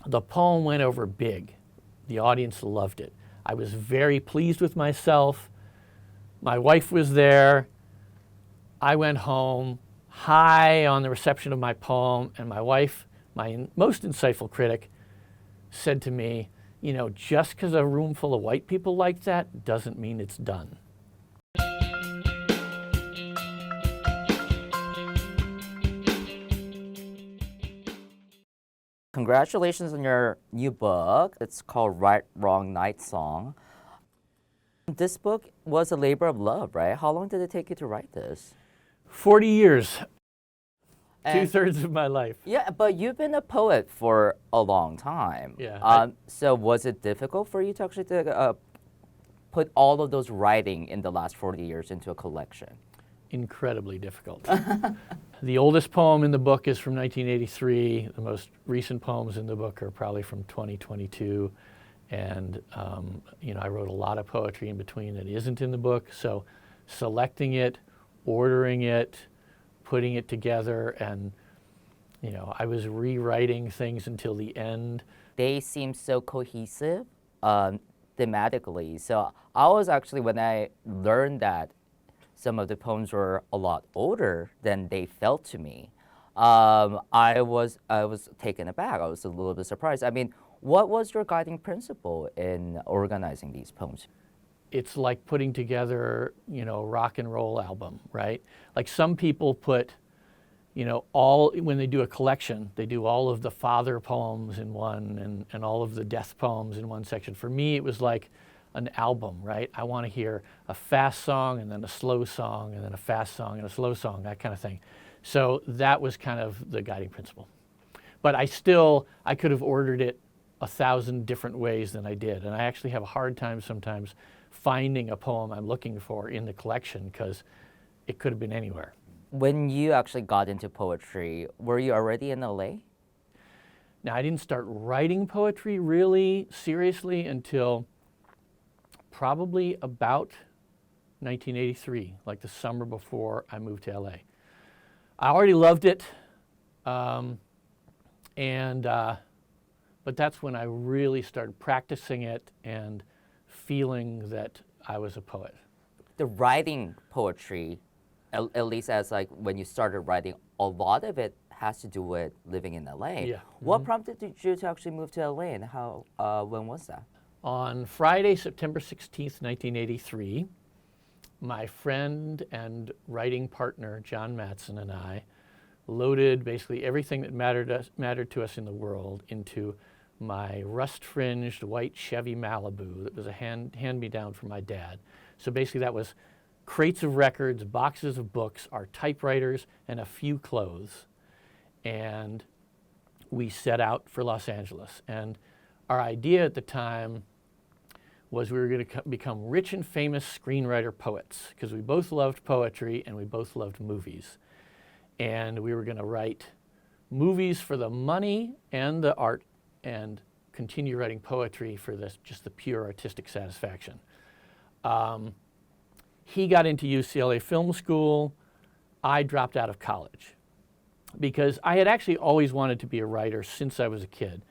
The poem went over big. The audience loved it. I was very pleased with myself. My wife was there. I went home high on the reception of my poem, and my wife, my most insightful critic, said to me, you know, just because a room full of white people like that doesn't mean it's done. Congratulations on your new book. It's called Right, Wrong, Night Song. This book was a labor of love, right? How long did it take you to write this? 40 years, And 2/3 of my life. yeah, but you've been a poet for a long time. Yeah. So was it difficult for you to actually put all of those writing in the last 40 years into a collection? Incredibly difficult. The oldest poem in the book is from 1983. The most recent poems in the book are probably from 2022. And you know, I wrote a lot of poetry in between that isn't in the book. So selecting it, ordering it, putting it together, and you know, I was rewriting things until the end. They seem so cohesive thematically. So I was actually, when I learned that some of the poems were a lot older than they felt to me, I was taken aback. I was a little bit surprised. I mean, what was your guiding principle in organizing these poems? It's like putting together, you know, a rock and roll album, right? Like some people put, you know, when they do a collection, they do all of the father poems in one and all of the death poems in one section. For me, it was like an album, right? I want to hear a fast song and then a slow song and then a fast song and a slow song, that kind of thing. So that was kind of the guiding principle. But I could have ordered it 1,000 different ways than I did. And I actually have a hard time sometimes finding a poem I'm looking for in the collection because it could have been anywhere. When you actually got into poetry, were you already in LA? Now, I didn't start writing poetry really seriously until probably about 1983, like the summer before I moved to LA. I already loved it, but that's when I really started practicing it and feeling that I was a poet. The writing poetry, at least as like when you started writing, a lot of it has to do with living in LA. Yeah. What prompted you to actually move to LA, and how? When was that? On Friday, September 16th, 1983, my friend and writing partner, John Matson, and I loaded basically everything that mattered to us in the world into my rust-fringed white Chevy Malibu that was a hand-me-down from my dad. So basically that was crates of records, boxes of books, our typewriters, and a few clothes. And we set out for Los Angeles. And our idea at the time was we were going to become rich and famous screenwriter poets because we both loved poetry and we both loved movies. And we were going to write movies for the money and the art and continue writing poetry for just the pure artistic satisfaction. He got into UCLA Film School. I dropped out of college because I had actually always wanted to be a writer since I was a kid.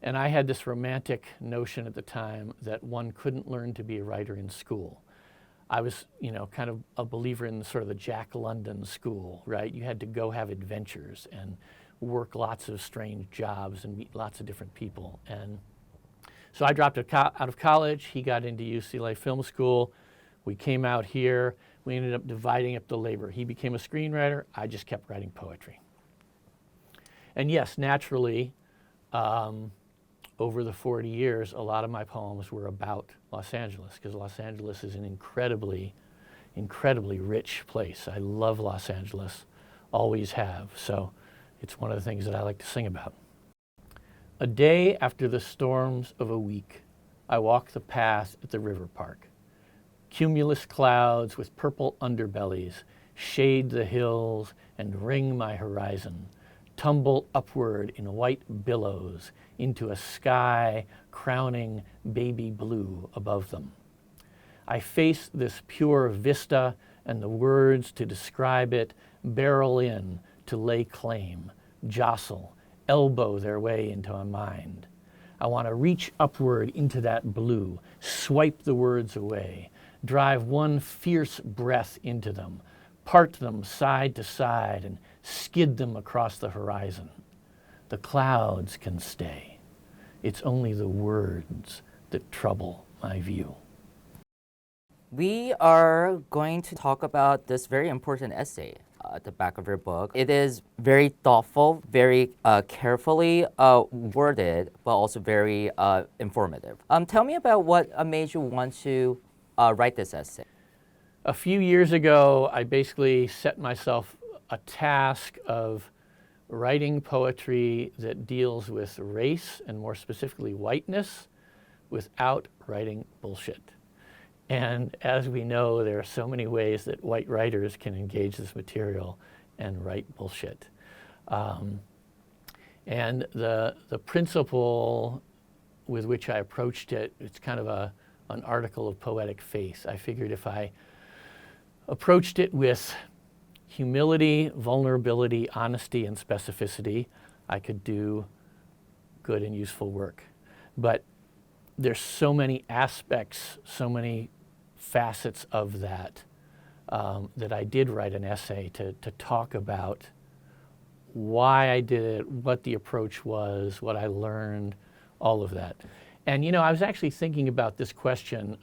And I had this romantic notion at the time that one couldn't learn to be a writer in school. I was, you know, kind of a believer in sort of the Jack London school, right? You had to go have adventures and work lots of strange jobs and meet lots of different people. And so I dropped out of college. He got into UCLA Film School. We came out here. We ended up dividing up the labor. He became a screenwriter. I just kept writing poetry. And yes, naturally, over the 40 years, a lot of my poems were about Los Angeles because Los Angeles is an incredibly, incredibly rich place. I love Los Angeles, always have. So it's one of the things that I like to sing about. A day after the storms of a week, I walk the path at the river park. Cumulus clouds with purple underbellies shade the hills and ring my horizon, tumble upward in white billows into a sky crowning baby blue above them. I face this pure vista, and the words to describe it barrel in to lay claim, jostle, elbow their way into my mind. I want to reach upward into that blue, swipe the words away, drive one fierce breath into them, part them side to side, and skid them across the horizon. The clouds can stay. It's only the words that trouble my view. We are going to talk about this very important essay at the back of your book. It is very thoughtful, very carefully worded, but also very informative. Tell me about what made you want to write this essay. A few years ago, I basically set myself a task of writing poetry that deals with race, and more specifically whiteness, without writing bullshit. And as we know, there are so many ways that white writers can engage this material and write bullshit. And the principle with which I approached it, it's kind of an article of poetic faith. I figured if I approached it with humility, vulnerability, honesty, and specificity, I could do good and useful work. But there's so many aspects, so many facets of that, that I did write an essay to talk about why I did it, what the approach was, what I learned, all of that. And you know, I was actually thinking about this question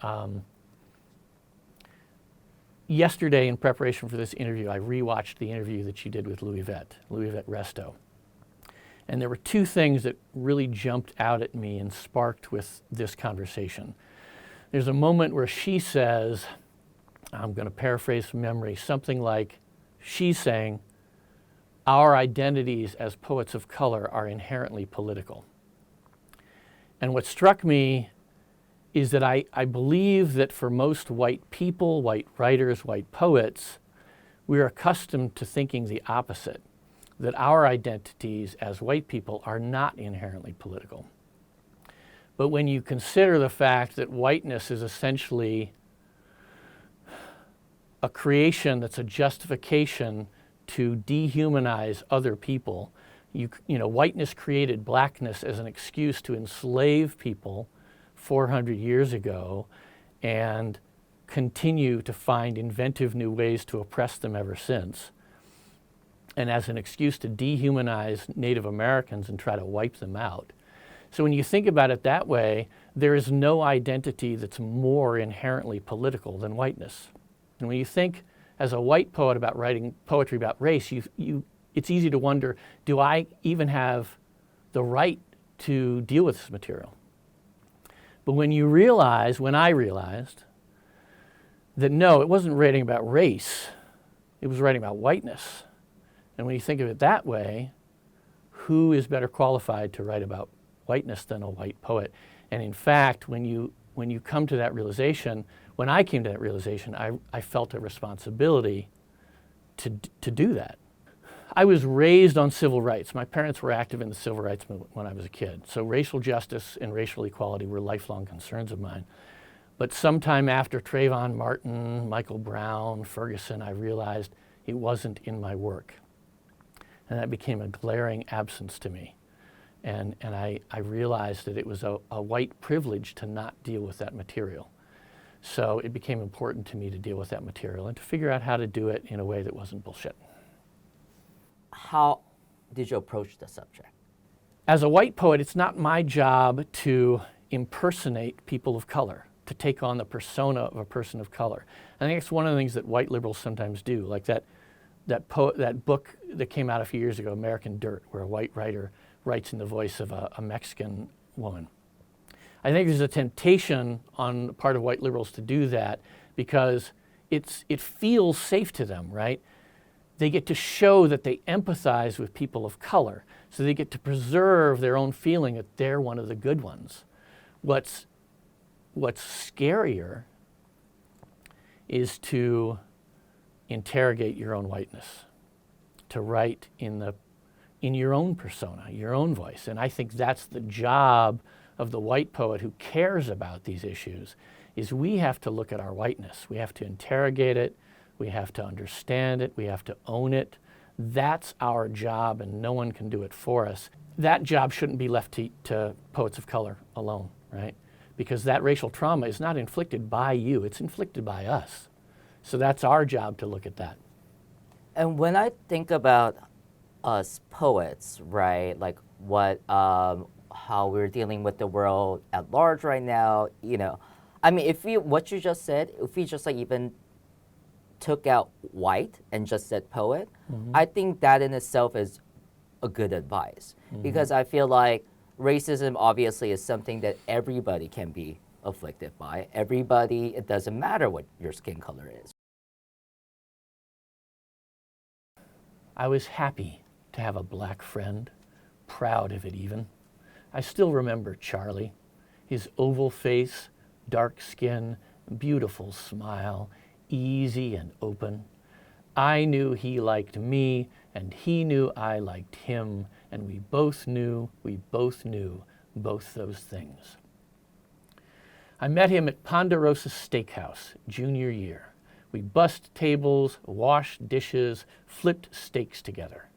yesterday in preparation for this interview. I rewatched the interview that you did with Louis Resto. And there were two things that really jumped out at me and sparked with this conversation. There's a moment where she says, I'm going to paraphrase from memory, something like, she's saying, our identities as poets of color are inherently political. And what struck me is that I believe that for most white people, white writers, white poets, we're accustomed to thinking the opposite, that our identities as white people are not inherently political. But when you consider the fact that whiteness is essentially a creation that's a justification to dehumanize other people, you know, whiteness created blackness as an excuse to enslave people 400 years ago and continue to find inventive new ways to oppress them ever since, and as an excuse to dehumanize Native Americans and try to wipe them out. So when you think about it that way, there is no identity that's more inherently political than whiteness. And when you think as a white poet about writing poetry about race, it's easy to wonder, do I even have the right to deal with this material? But when I realized that no, it wasn't writing about race, it was writing about whiteness. And when you think of it that way, who is better qualified to write about whiteness than a white poet? And in fact, when you come to that realization, when I came to that realization, I felt a responsibility to do that. I was raised on civil rights. My parents were active in the civil rights movement when I was a kid. So racial justice and racial equality were lifelong concerns of mine. But sometime after Trayvon Martin, Michael Brown, Ferguson, I realized it wasn't in my work. And that became a glaring absence to me. And I realized that it was a white privilege to not deal with that material. So it became important to me to deal with that material and to figure out how to do it in a way that wasn't bullshit. How did you approach the subject? As a white poet, it's not my job to impersonate people of color, to take on the persona of a person of color. I think it's one of the things that white liberals sometimes do, like that book that came out a few years ago, American Dirt, where a white writer writes in the voice of a Mexican woman. I think there's a temptation on the part of white liberals to do that because it feels safe to them, right? They get to show that they empathize with people of color, so they get to preserve their own feeling that they're one of the good ones. What's scarier is to interrogate your own whiteness, to write in your own persona, your own voice. And I think that's the job of the white poet who cares about these issues, is we have to look at our whiteness. We have to interrogate it. We have to understand it. We have to own it. That's our job, and no one can do it for us. that job shouldn't be left to poets of color alone, right? Because that racial trauma is not inflicted by you, it's inflicted by us. So that's our job to look at that. And when I think about us poets, right, like what, how we're dealing with the world at large right now, you know, I mean, if we, what you just said, if we just like even took out white and just said poet, I think that in itself is a good advice. Because I feel like racism obviously is something that everybody can be afflicted by. Everybody, it doesn't matter what your skin color is. I was happy to have a black friend, proud of it even. I still remember Charlie, his oval face, dark skin, beautiful smile, easy and open. I knew he liked me, and he knew I liked him, and we both knew both those things. I met him at Ponderosa Steakhouse, junior year. We bussed tables, washed dishes, flipped steaks together.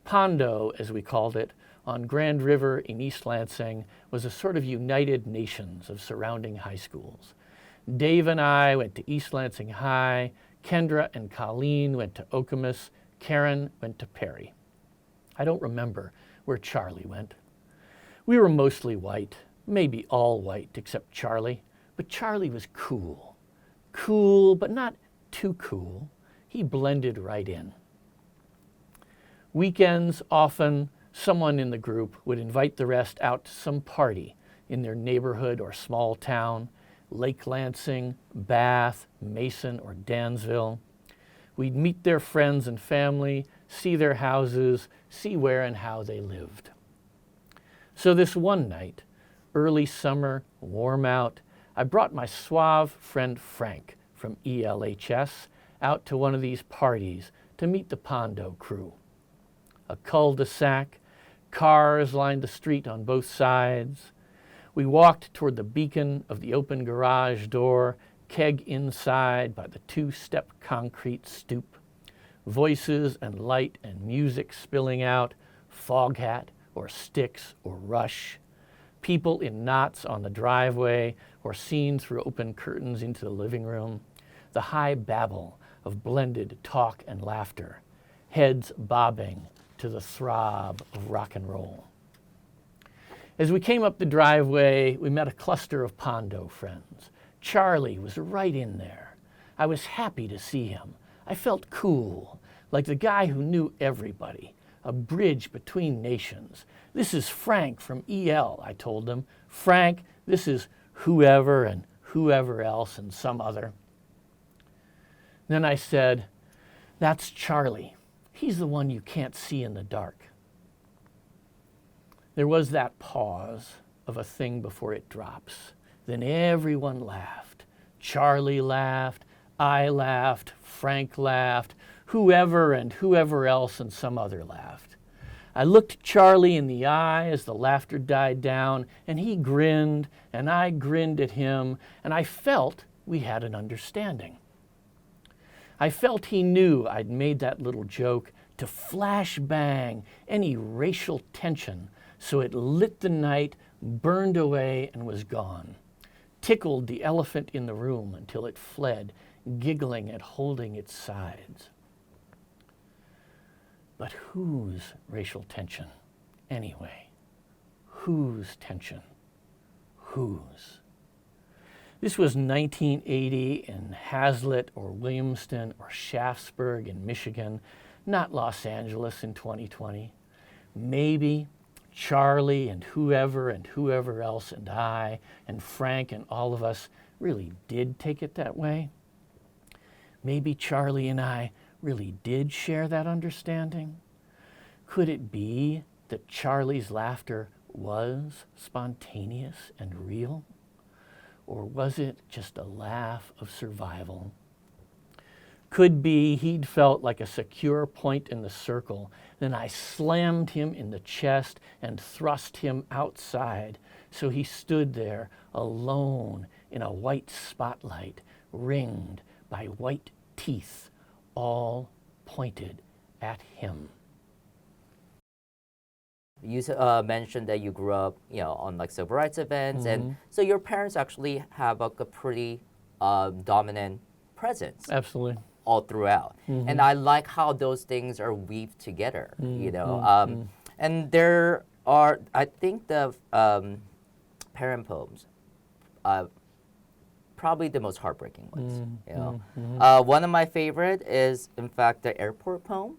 Pondo, as we called it, on Grand River in East Lansing, was a sort of United Nations of surrounding high schools. Dave and I went to East Lansing High, Kendra and Colleen went to Okemos, Karen went to Perry. I don't remember where Charlie went. We were mostly white, maybe all white except Charlie, but Charlie was cool. Cool, but not too cool. He blended right in. Weekends, often, someone in the group would invite the rest out to some party in their neighborhood or small town, Lake Lansing, Bath, Mason, or Dansville. We'd meet their friends and family, see their houses, see where and how they lived. So this one night, early summer, warm out, I brought my suave friend Frank from ELHS out to one of these parties to meet the Pondo crew. A cul-de-sac, cars lined the street on both sides. We walked toward the beacon of the open garage door, keg inside by the two-step concrete stoop. Voices and light and music spilling out, fog hat or sticks or rush. People in knots on the driveway or seen through open curtains into the living room. The high babble of blended talk and laughter. Heads bobbing to the throb of rock and roll. As we came up the driveway, we met a cluster of Pondo friends. Charlie was right in there. I was happy to see him. I felt cool, like the guy who knew everybody, a bridge between nations. This is Frank from EL, I told them. Frank, this is whoever and whoever else and some other. Then I said, that's Charlie. He's the one you can't see in the dark. There was that pause of a thing before it drops. Then everyone laughed. Charlie laughed, I laughed, Frank laughed, whoever and whoever else and some other laughed. I looked Charlie in the eye as the laughter died down, and he grinned, and I grinned at him, and I felt we had an understanding. I felt he knew I'd made that little joke to flash bang any racial tension, so it lit the night, burned away, and was gone. Tickled the elephant in the room until it fled, giggling at holding its sides. But whose racial tension, anyway? Whose tension? Whose? This was 1980 in Hazlitt or Williamston or Shaftesbury in Michigan, not Los Angeles in 2020. Maybe Charlie and whoever else and I and Frank and all of us really did take it that way. Maybe Charlie and I really did share that understanding. Could it be that Charlie's laughter was spontaneous and real? Or was it just a laugh of survival? Could be he'd felt like a secure point in the circle. Then I slammed him in the chest and thrust him outside. So he stood there alone in a white spotlight, ringed by white teeth, all pointed at him. You mentioned that you grew up, on like civil rights events, and so your parents actually have like a pretty dominant presence. Absolutely. All throughout, and I like how those things are weaved together. And there are, I think, the parent poems, probably the most heartbreaking ones. One of my favorite is, in fact, the airport poem.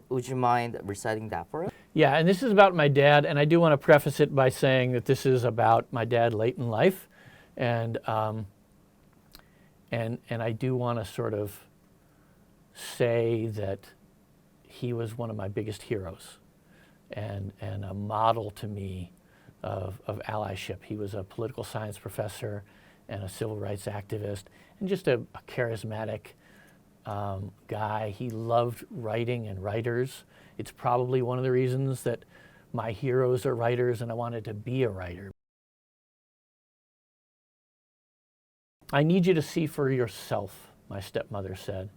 Would you mind reciting that for us? Yeah, and this is about my dad, and I do want to preface it by saying that this is about my dad late in life, and I do want to sort of say that he was one of my biggest heroes, and a model to me of allyship. He was a political science professor and a civil rights activist, and just a charismatic guy. He loved writing and writers. It's probably one of the reasons that my heroes are writers and I wanted to be a writer. I need you to see for yourself, my stepmother said.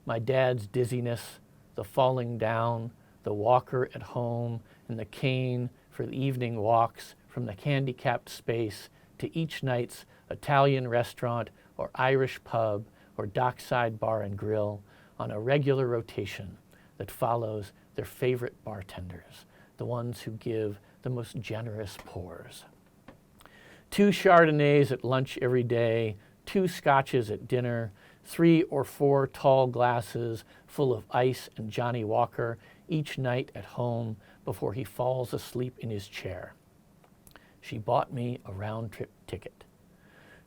My dad's dizziness, the falling down, the walker at home, and the cane for the evening walks from the candy-capped space to each night's Italian restaurant or Irish pub or dockside bar and grill on a regular rotation that follows their favorite bartenders, the ones who give the most generous pours. 2 Chardonnays at lunch every day, 2 scotches at dinner, 3 or 4 tall glasses full of ice and Johnny Walker each night at home before he falls asleep in his chair. She bought me a round-trip ticket.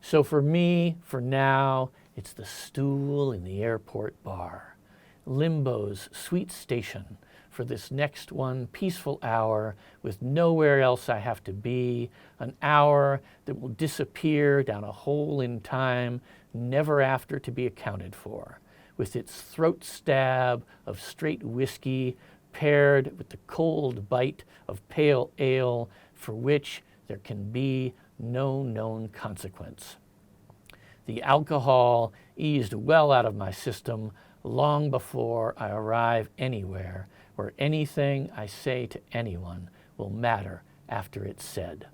So for me, for now, it's the stool in the airport bar, Limbo's sweet station for this next one peaceful hour with nowhere else I have to be, an hour that will disappear down a hole in time, never after to be accounted for, with its throat stab of straight whiskey paired with the cold bite of pale ale for which there can be no known consequence. The alcohol eased well out of my system long before I arrive anywhere where anything I say to anyone will matter after it's said.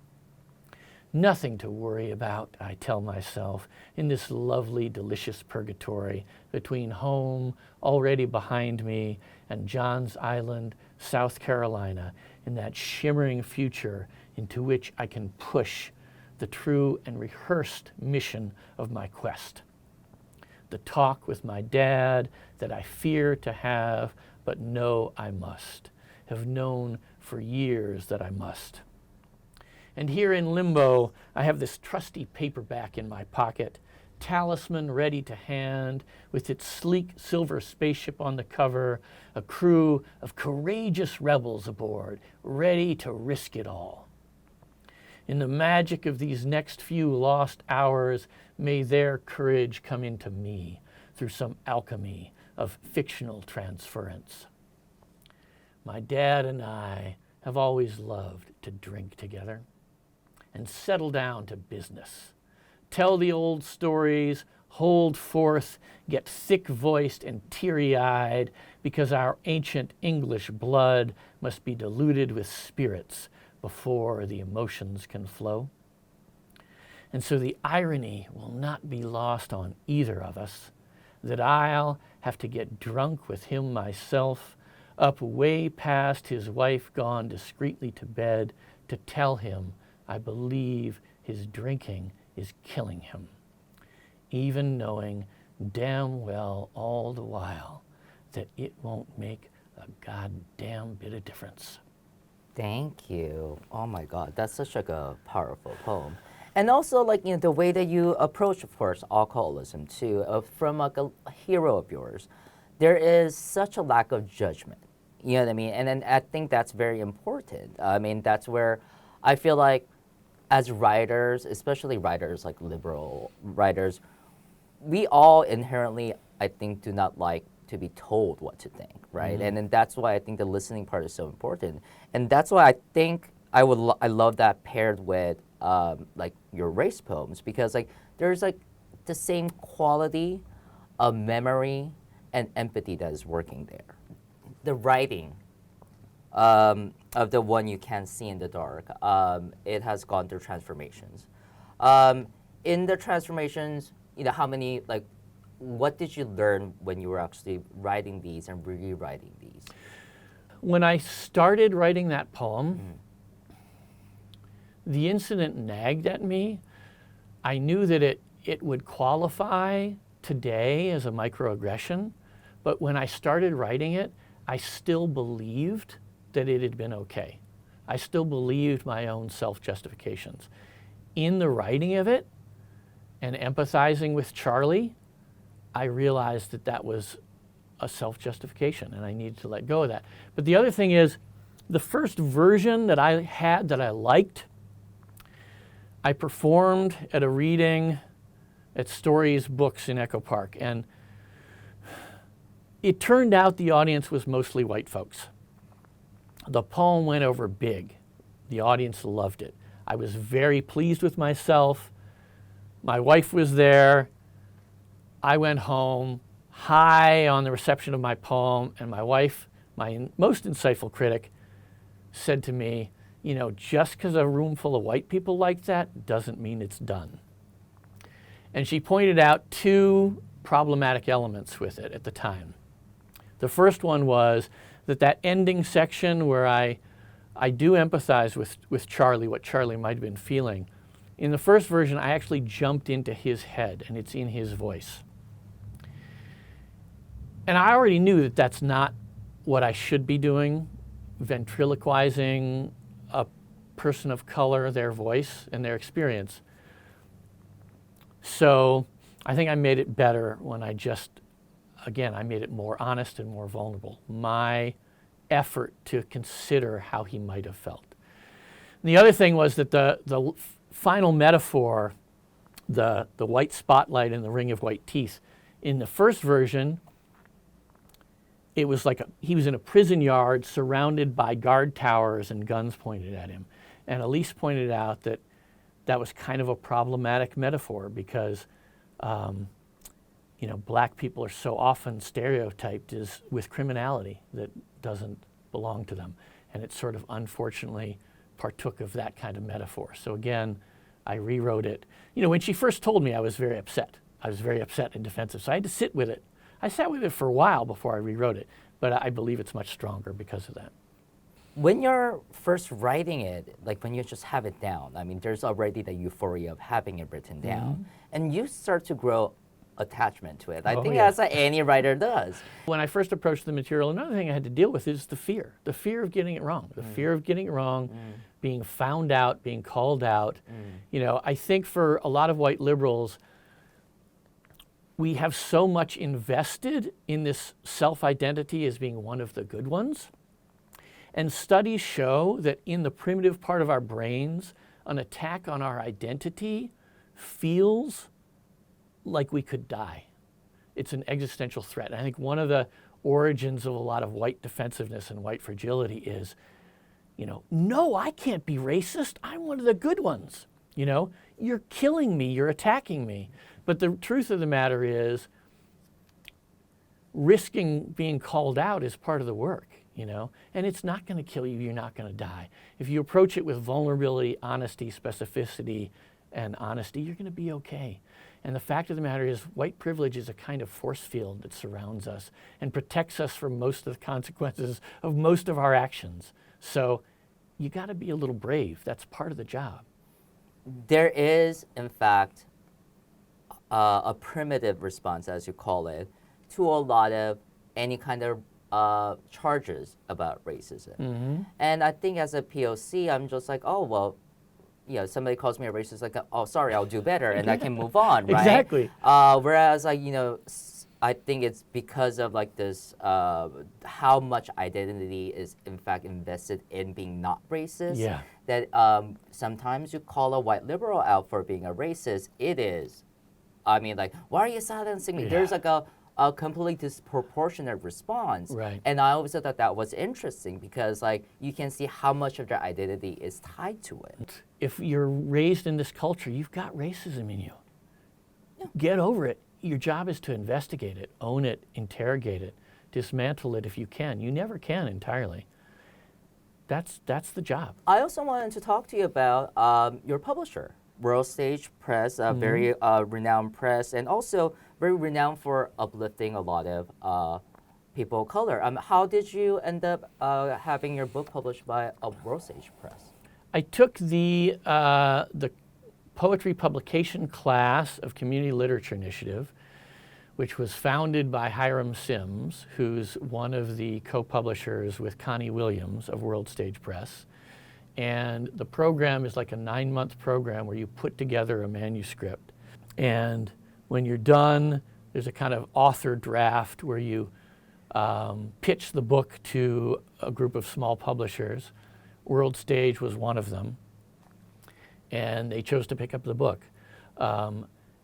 Nothing to worry about, I tell myself, in this lovely, delicious purgatory between home, already behind me, and Johns Island, South Carolina, in that shimmering future into which I can push the true and rehearsed mission of my quest. The talk with my dad that I fear to have, but know I must, have known for years that I must. And here in limbo, I have this trusty paperback in my pocket, Talisman ready to hand, with its sleek silver spaceship on the cover, a crew of courageous rebels aboard, ready to risk it all. In the magic of these next few lost hours, may their courage come into me through some alchemy of fictional transference. My dad and I have always loved to drink together and settle down to business, tell the old stories, hold forth, get thick-voiced and teary-eyed because our ancient English blood must be diluted with spirits before the emotions can flow. And so the irony will not be lost on either of us, that I'll have to get drunk with him myself, up way past his wife gone discreetly to bed, to tell him I believe his drinking is killing him, even knowing damn well all the while that it won't make a goddamn bit of difference. Thank you. Oh my God, that's such like a powerful poem. And also, like, the way that you approach, of course, alcoholism too, from like a hero of yours, there is such a lack of judgment. You know what I mean? And then I think that's very important. I mean, that's where I feel like as writers, especially writers like liberal writers, we all inherently, I think, do not like to be told what to think, right? And then that's why I think the listening part is so important. And that's why I think I love that paired with like your race poems, because like there's like the same quality of memory and empathy that is working there. The writing of the one you can't see in the dark, it has gone through transformations. In the transformations, how many, like, what did you learn when you were actually writing these and rewriting these? When I started writing that poem, the incident nagged at me. I knew that it would qualify today as a microaggression, but when I started writing it, I still believed that it had been okay. I still believed my own self-justifications. In the writing of it and empathizing with Charlie, I realized that that was a self-justification and I needed to let go of that. But the other thing is, the first version that I had that I liked, I performed at a reading at Stories Books in Echo Park, and it turned out the audience was mostly white folks. The poem went over big. The audience loved it. I was very pleased with myself. My wife was there. I went home high on the reception of my poem, and my wife, my most insightful critic, said to me, just because a room full of white people like that doesn't mean it's done. And she pointed out two problematic elements with it at the time. The first one was that ending section where I do empathize with Charlie, what Charlie might have been feeling. In the first version, I actually jumped into his head, and it's in his voice. And I already knew that that's not what I should be doing, ventriloquizing a person of color, their voice and their experience. So I think I made it better when I made it more honest and more vulnerable. My effort to consider how he might have felt. And the other thing was that the final metaphor, the white spotlight and the ring of white teeth, in the first version, it was like he was in a prison yard surrounded by guard towers and guns pointed at him. And Elise pointed out that that was kind of a problematic metaphor because black people are so often stereotyped as with criminality that doesn't belong to them. And it sort of unfortunately partook of that kind of metaphor. So again, I rewrote it. When she first told me, I was very upset. I was very upset and defensive. So I had to sit with it. I sat with it for a while before I rewrote it, but I believe it's much stronger because of that. When you're first writing it, like when you just have it down, I mean, there's already the euphoria of having it written down, and you start to grow attachment to it. I think that's what any writer does. When I first approached the material, another thing I had to deal with is the fear of getting it wrong, being found out, being called out. I think for a lot of white liberals, we have so much invested in this self-identity as being one of the good ones. And studies show that in the primitive part of our brains, an attack on our identity feels like we could die. It's an existential threat. And I think one of the origins of a lot of white defensiveness and white fragility is, no, I can't be racist. I'm one of the good ones. You're killing me, you're attacking me. But the truth of the matter is, risking being called out is part of the work, and it's not going to kill you, you're not going to die. If you approach it with vulnerability, honesty, specificity, and honesty, you're going to be okay. And the fact of the matter is, white privilege is a kind of force field that surrounds us and protects us from most of the consequences of most of our actions. So you got to be a little brave. That's part of the job. There is, in fact, a primitive response, as you call it, to a lot of any kind of charges about racism. And I think as a POC, I'm just like, oh, well, somebody calls me a racist, like, oh, sorry, I'll do better, and I can move on, right? Exactly. Whereas, I think it's because of this, how much identity is in fact invested in being not racist, that sometimes you call a white liberal out for being a racist, it is, why are you silencing me? There's a completely disproportionate response. Right. And I always thought that was interesting because you can see how much of their identity is tied to it. If you're raised in this culture, you've got racism in you. Get over it. Your job is to investigate it, own it, interrogate it, dismantle it if you can. You never can entirely. that's the job. I also wanted to talk to you about your publisher, World Stage Press, a very renowned press, and also very renowned for uplifting a lot of people of color. How did you end up having your book published by a World Stage Press? I took the poetry publication class of Community Literature Initiative, which was founded by Hiram Sims, who's one of the co-publishers with Connie Williams of World Stage Press. And the program is like a 9-month program where you put together a manuscript. And when you're done, there's a kind of author draft where you pitch the book to a group of small publishers. World Stage was one of them. And they chose to pick up the book.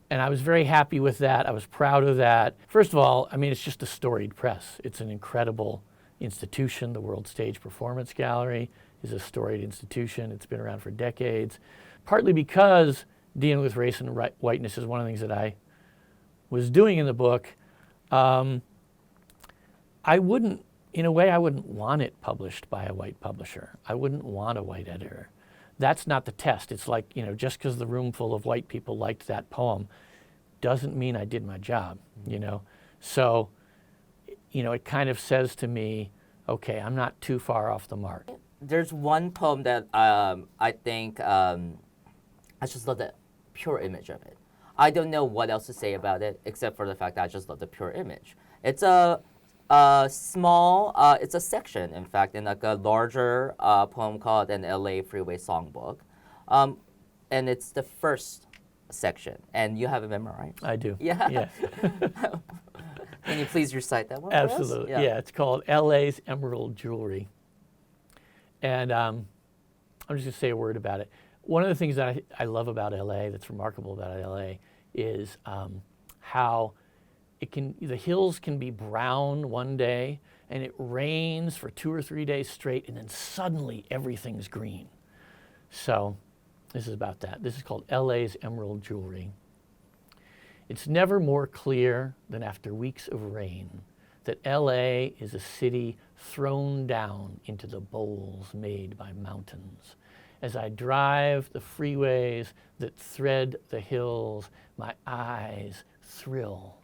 And I was very happy with that. I was proud of that. First of all, I mean, it's just a storied press. It's an incredible institution. The World Stage Performance Gallery is a storied institution. It's been around for decades, partly because dealing with race and whiteness is one of the things that I was doing in the book. I wouldn't, in a way, I wouldn't want it published by a white publisher. I wouldn't want a white editor. That's not the test. It's like, you know, just because the room full of white people liked that poem doesn't mean I did my job, you know? So, you know, it kind of says to me, okay, I'm not too far off the mark. There's one poem that I think, I just love the pure image of it. I don't know what else to say about it, except for the fact that I just love the pure image. It's a small, it's a section, in fact, in like a larger poem called an LA Freeway Songbook. And it's the first section, and you have it memorized? I do. Yeah. Yes. Can you please recite that one Absolutely. for us? Yeah, it's called LA's Emerald Jewelry. And I'm just going to say a word about it. One of the things that I love about LA, that's remarkable about LA, is how the hills can be brown one day, and it rains for 2 or 3 days straight, and then suddenly everything's green. So this is about that. This is called LA's Emerald Jewelry. It's never more clear than after weeks of rain that LA is a city thrown down into the bowls made by mountains. As I drive the freeways that thread the hills, my eyes thrill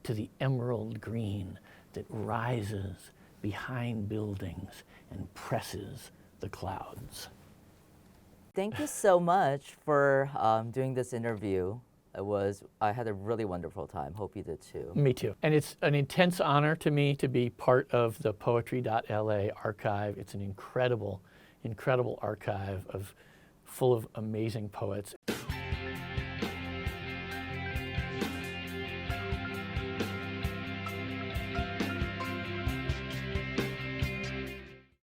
to the emerald green that rises behind buildings and presses the clouds. Thank you so much for doing this interview. I had a really wonderful time. Hope you did too. Me too. And it's an intense honor to me to be part of the Poetry.LA archive. It's an incredible, incredible archive full of amazing poets.